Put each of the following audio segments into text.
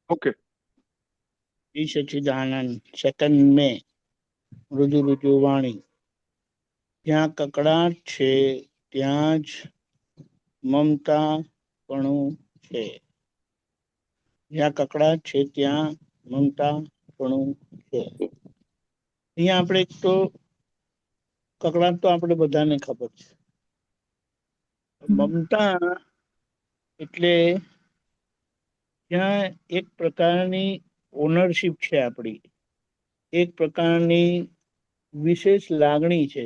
Okay. સચિદાનંદ second મે રુજુ રુજુ વાણી. જ્યાં કકડાટ છે ત્યાં જ મમતાપણું છે. જ્યાં કકડાટ છે ત્યાં મમતાપણું છે. અહીંયા આપણે એક તો કકડાટ તો આપણે બધાને ખબર છે. મમતા એટલે ત્યાં એક પ્રકારની ઓનરશિપ છે આપણી, એક પ્રકારની વિશેષ લાગણી છે,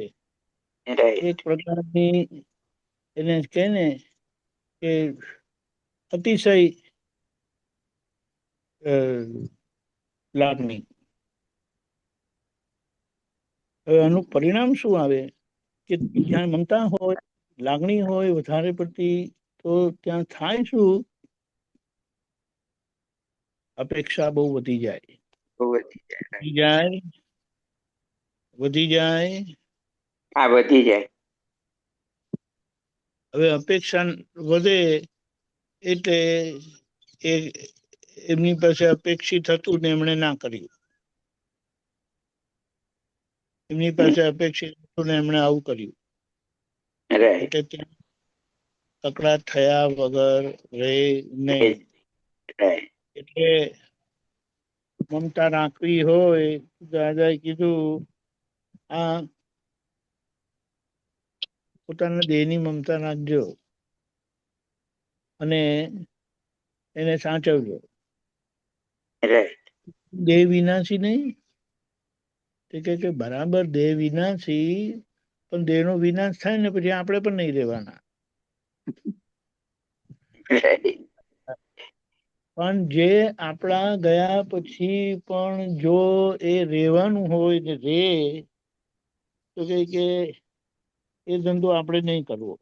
એક પ્રકારની એને કહે ને કે અતિશય લાગણી. હવે આનું પરિણામ શું આવે કે જ્યાં મમતા હોય, લાગણી હોય વધારે પડતી, તો ત્યાં થાય શું, અપેક્ષા બહુ વધી જાય, વધી જાય, વધી જાય. હા, વધી જાય. હવે અપેક્ષા વધે એટલે એ એમની પાસે અપેક્ષિત હતું ને એમણે ના કર્યું. એમની પાસે અપેક્ષિત હતું ને એમણે આવું કર્યું. એટલે ત્યાં કકડાટ થયા વગર રહે નહીં. એટલે મમતા રાખવી હોય, દાદાએ કીધું આ પોતાના દેહની મમતા રાખજો અને એને સાચવજો. દેહ વિનાશી નહીં, તે કે બરાબર દેહ વિનાશી, પણ દેહ નો વિનાશ થાય ને પછી આપણે પણ નહીં રહેવાના. પણ જે આપણા ગયા પછી પણ જો એ રહેવાનું હોય ને રે, તો કે એ ધંધો આપણે નહીં કરવો.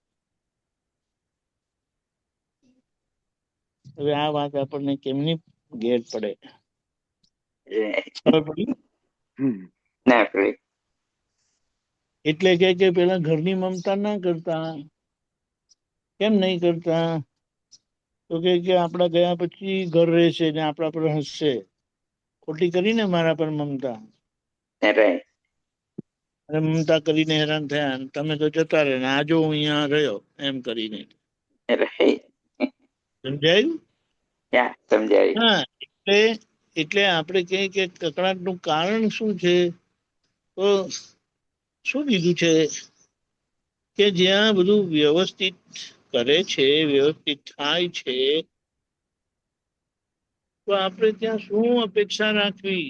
હવે આ વાત આપણને કેમની ઘેર પડે? ખબર પડી? એટલે કે પેલા ઘરની મમતા ના કરતા. કેમ નહીં કરતા? તો કે આપણા ગયા પછી ઘર રહેશે ને આપણા પર હસશે. ખોટી કરીને મારા પર મમતા, અને મમતા કરીને હેરાન થયા, તમે તો જતા રહે ને આજો હું અહીંયા રહ્યો એમ કરીને. સમજાયું? સમજાયું. હા, એટલે આપણે કહીએ કે કકડાટ નું કારણ શું છે? તો શું કીધું છે કે જ્યાં બધું વ્યવસ્થિત કરે છે, વ્યવસ્થિત થાય છે, તો આપણે ત્યાં શું અપેક્ષા રાખવી?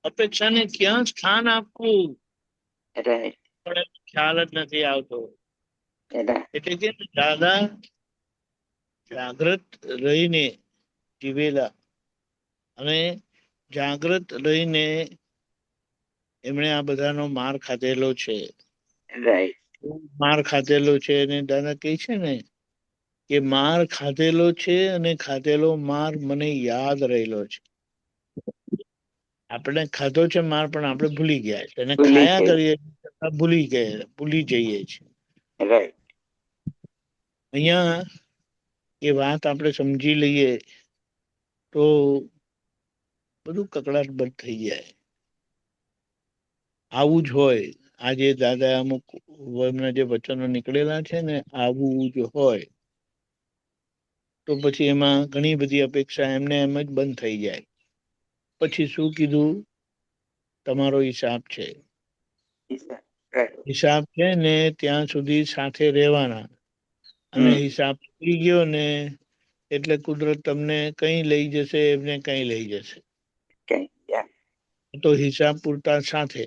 અપેક્ષાને ક્યાં સ્થાન આપવું? પણ ખ્યાલ જ નથી આવતો. એટલે કે દાદા જાગ્રત રહીને જીવેલા, અને જાગ્રત રહીને એમણે આ બધાનો માર ખાધેલો છે. માર ખાધેલો છે, અને દાદા કહે છે ને કે માર ખાધેલો છે, અને ખાધેલો માર મને યાદ રહેલો છે. આપણે ખાધો છે માર, પણ આપણે ભૂલી ગયા છે, અને ખાયા કરીએ ભૂલી જઈએ છીએ. અહીંયા એ વાત આપણે સમજી લઈએ તો બધું કકડાટ બંધ થઈ જાય. આવું જ હોય. આજે દાદા અમુક એમના જે વચનો નીકળેલા છે ને, આવું જ હોય તો પછી એમાં ઘણી બધી અપેક્ષા એમને એમ જ બંધ થઈ જાય. પછી શું કીધું? તમારો હિસાબ છે. હિસાબ છે ને ત્યાં સુધી સાથે રહેવાના, અને હિસાબ થઈ ગયો ને એટલે કુદરત તમને કઈ લઈ જશે, એમને કઈ લઈ જશે. તો હિસાબ પૂરતા સાથે.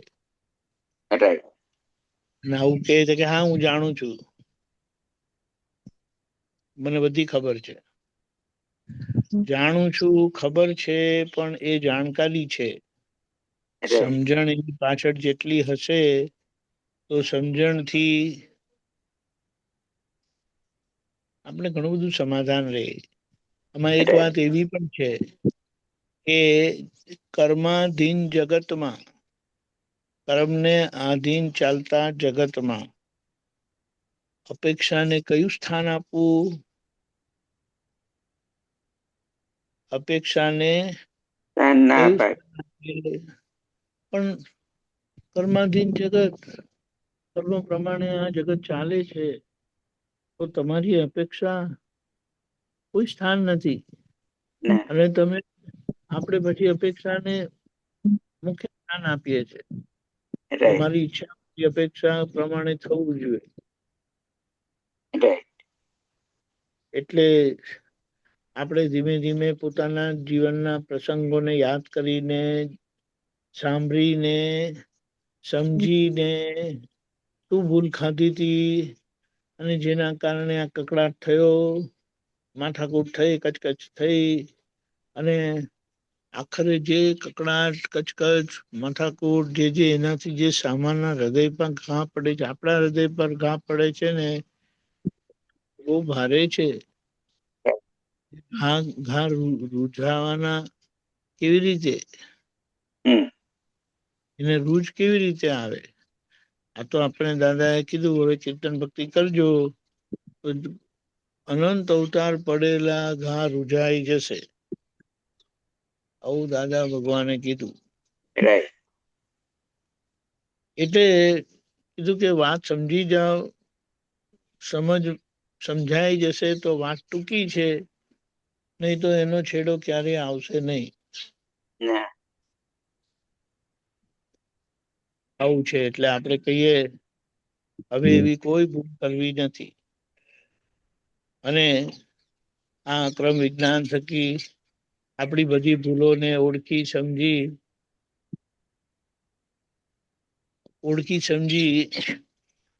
આવું કહે છે કે હા હું જાણું છું, મને બધી ખબર છે. જાણું છું, ખબર છે, પણ એ જાણકારી છે. સમજણ એની પાછળ જેટલી હશે, તો સમજણથી આપણે ઘણું બધું સમાધાન રહે. આમાં એક વાત એવી પણ છે કે કર્માધીન જગતમાં, કર્મને આધીન ચાલતા જગતમાં અપેક્ષાને કયું સ્થાન આપવું? અપેક્ષાને ના કયું પાડ. સ્થાન આપીએ? પણ કર્માધીન જગત, કર્મ પ્રમાણે આ જગત ચાલે છે, તો તમારી અપેક્ષા કોઈ સ્થાન નથી. ના. અને તમે આપણે પછી અપેક્ષાને મુખ્ય સ્થાન આપીએ છીએ. રાઈટ. તમારી ઈચ્છા, અપેક્ષા પ્રમાણે થવું જોઈએ. રાઈટ. એટલે આપણે ધીમે ધીમે પોતાના જીવનના પ્રસંગોને યાદ કરીને, સાંભળીને, સમજીને, શું ભૂલ ખાધી હતી અને જેના કારણે આ કકડાટ થયો, માથાકૂટ થઈ, કચકચ થઈ, અને આખરે જે કકડાટ, કચકચ, માથાકૂટ જે એનાથી જે સામાન્ય હૃદય પર ઘા પડે છે, આપણા હૃદય પર ઘા પડે છે ને, બહુ ભારે છે. ઘા રૂઝાવાના કેવી રીતે? એને રૂજ કેવી રીતે આવે? આ તો આપણે દાદા એ કીધું, હવે કીર્તન ભક્તિ કરજો, અનંત અવતાર પડેલા ઘા રૂઝાઈ જશે. આવું દાદા ભગવાને કીધું. રાઈટ. એટલે કીધું કે વાત સમજી જાઓ, સમજાઈ જશે તો વાત ટૂંકી છે, નહીં તો એનો છેડો ક્યારે આવશે નહીં. ના. આવું છે. એટલે આપણે કહીએ હવે એવી કોઈ ભૂલ કરવી નથી. અને આ ક્રમ વિજ્ઞાન થકી આપણી બધી ભૂલોને ઓળખી સમજી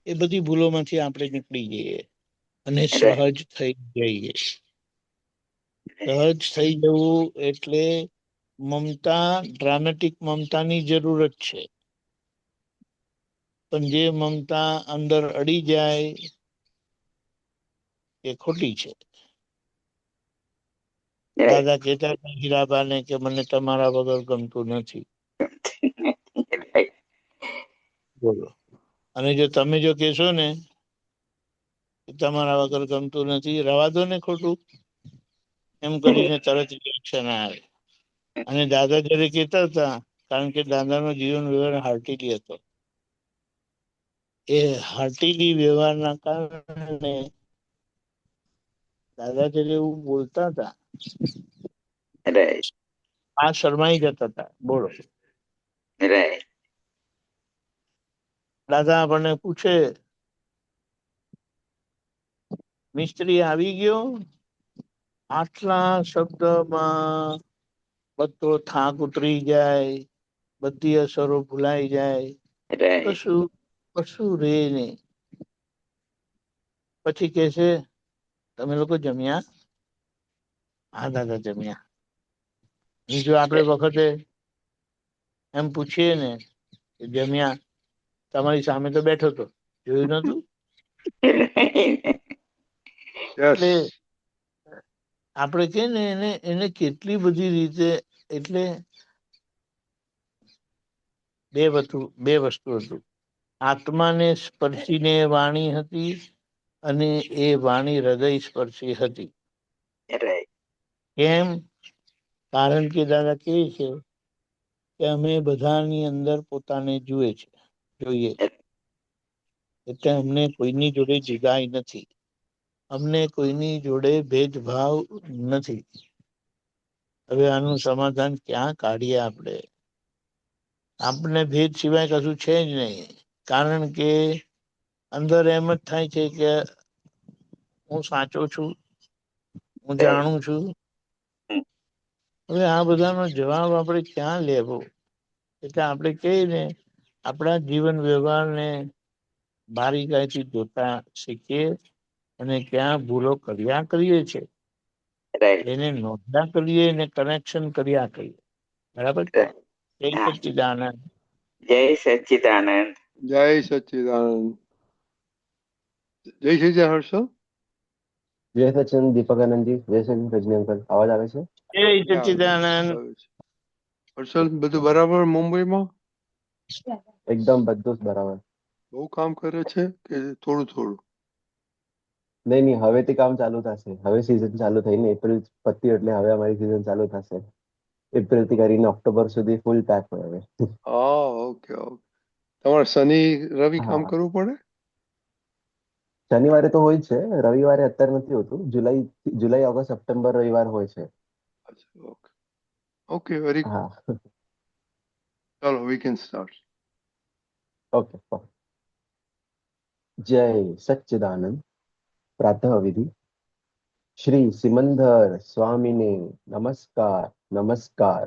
એ બધી ભૂલોમાંથી આપણે નીકળી જઈએ અને રાઈટ. સહજ થઈ જઈએ. સહજ થઈ જવું એટલે મમતા, ડ્રામેટિક મમતાની જરૂરત છે. પણ જે મમતા અંદર અડી જાય એ ખોટી છે. રાઈટ. દાદા કહેતા હતા હીરાબાને કે મને તમારા વગર ગમતું નથી. રાઈટ. બોલો. અને તમે જો કહેશો ને તમારા વગર ગમતું નથી, રવા દો ને ખોટું, એમ કરીને તરત રિએક્શન આવે. અને દાદા જયારે કહેતા હતા, કારણ કે દાદાનો જીવન વ્યવહાર હાર્ટીલી હતો, એ હાર્ટીલી વ્યવહારના કારણે દાદા જયારે એવું બોલતા હતા, રાઈટ. આ શરમાઈ જતા હતા. બોલો. રાઈટ. દાદા આપણને પૂછે, મિસ્ત્રી આવી ગયો? આટલા શબ્દમાં બધો થાક ઉતરી જાય, બધી અસરો ભૂલાઈ જાય, રાઈટ. કશું રે નહીં. પછી કે છે, તમે લોકો જમ્યા? હા દાદા જમ્યા. જો આપણે વખતે એમ પૂછીએ ને જમ્યા? તમારી સામે તો બેઠો હતો, જોયું નતું? એટલે આપણે કે ને એને કેટલી બધી રીતે, એટલે બે વસ્તુ હતું. આત્માને સ્પર્શીને વાણી હતી અને એ વાણી હૃદય સ્પર્શી હતી. રાઈટ. કેમ? કારણ કે દાદા કહે છે કે અમે બધાની અંદર પોતાને જોઈએ છે, એટલે અમને કોઈની જોડે જુદાઈ નથી, અમને કોઈની જોડે ભેદભાવ નથી. હવે આનું સમાધાન ક્યાં કાઢીએ આપણે? આપણે ભેદ સિવાય કશું છે જ નહીં. કારણ કે અંદર એમ જ થાય છે કે હું સાચો છું, હું રાઈટ. જાણું છું. હવે આ બધાનો જવાબ આપણે ક્યાં લેવો? એટલે આપણે કહીએ ને, આપણા જીવન વ્યવહારને બારીકાઈથી જોતા શીખીએ અને ક્યાં ભૂલો કર્યા કરીએ છે રાઈટ. એને નોંધ્યા કરીએ ને કનેક્શન કર્યા કરીએ. બરાબર? જય હા. સચ્ચિદાનંદ. જય સચ્ચિદાનંદ. જય સચ્ચિદાનંદ. જય શ્રી હર્ષલ. જય સચિન દીપકાનંદજી, જય સચિન રજની અંકલ. અવાજ આવે છે? જય સચ્ચિદાનંદ. હર્ષલ, બધું બરાબર મુંબઈમાં? એકદમ બધું જ બરાબર. બહુ કામ કરે છે કે થોડું થોડું? નહીં હવેથી કામ ચાલુ થશે. હવે સિઝન ચાલુ થઈને એપ્રિલ પત્યું એટલે હવે અમારી સિઝન ચાલુ થશે. એપ્રિલ થી કરીને ઓક્ટોબર સુધી ફૂલ પેક હોય હવે. Okay okay. તમારે શનિ રવિ કામ હા, કરવું પડે? શનિવારે તો હોય જ છે, રવિવારે અત્યારે નથી હોતું. જુલાઈ ઓગસ્ટ સપ્ટેમ્બર રવિવાર હોય છે. અચ્છા, ઓકે ઓકે, વેરી ગુડ. હા. ચાલો, વી કેન સ્ટાર્ટ. ઓકે. જય સચ્ચિદાનંદ. પ્રાતઃ વિધિ. શ્રી સિમંદર સ્વામીને નમસ્કાર. નમસ્કાર.